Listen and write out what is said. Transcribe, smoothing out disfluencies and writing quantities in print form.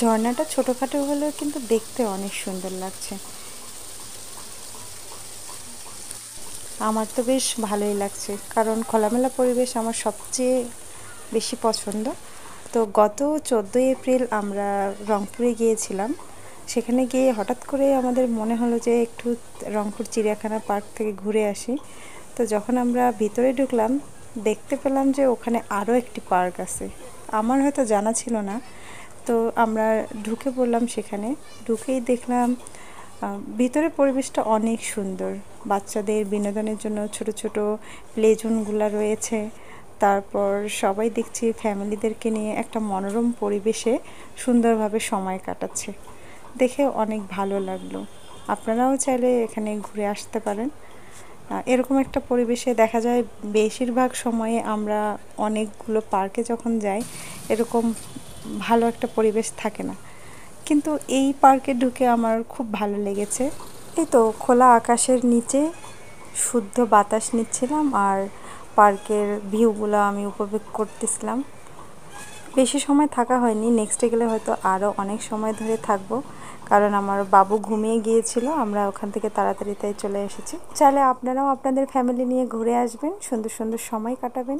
ঝর্ণাটা ছোটোখাটো হলেও কিন্তু দেখতে অনেক সুন্দর লাগছে। আমার তো বেশ ভালোই লাগছে, কারণ খোলামেলা পরিবেশ আমার সবচেয়ে বেশি পছন্দ। তো গত 14ই এপ্রিল আমরা রংপুরে গিয়েছিলাম। সেখানে গিয়ে হঠাৎ করে আমাদের মনে হলো যে একটু রংপুর চিড়িয়াখানা পার্ক থেকে ঘুরে আসি। তো যখন আমরা ভিতরে ঢুকলাম, দেখতে পেলাম যে ওখানে আরও একটি পার্ক আছে। আমার হয়তো জানা ছিল না। তো আমরা ঢুকে পড়লাম সেখানে। ঢুকেই দেখলাম ভিতরের পরিবেশটা অনেক সুন্দর। বাচ্চাদের বিনোদনের জন্য ছোট ছোট প্লে জোনগুলো রয়েছে। তারপর সবাই দেখছি ফ্যামিলিদেরকে নিয়ে একটা মনোরম পরিবেশে সুন্দরভাবে সময় কাটাচ্ছে। দেখে অনেক ভালো লাগলো। আপনারাও চাইলে এখানে ঘুরে আসতে পারেন। এরকম একটা পরিবেশে দেখা যায় বেশিরভাগ সময়ে আমরা অনেকগুলো পার্কে যখন যাই, এরকম ভালো একটা পরিবেশ থাকে না। কিন্তু এই পার্কে ঢুকে আমার খুব ভালো লেগেছে। এই তো খোলা আকাশের নিচে শুদ্ধ বাতাস নিচ্ছিলাম আর পার্কের ভিউগুলো আমি উপভোগ করতেছিলাম। বেশি সময় থাকা হয়নি, নেক্সটে গেলে হয়তো আরও অনেক সময় ধরে থাকবো, কারণ আমার বাবু ঘুমিয়ে গিয়েছিল। আমরা ওখান থেকে তাড়াতাড়ি তাই চলে এসেছি। চাইলে আপনারাও আপনাদের ফ্যামিলি নিয়ে ঘুরে আসবেন, সুন্দর সুন্দর সময় কাটাবেন।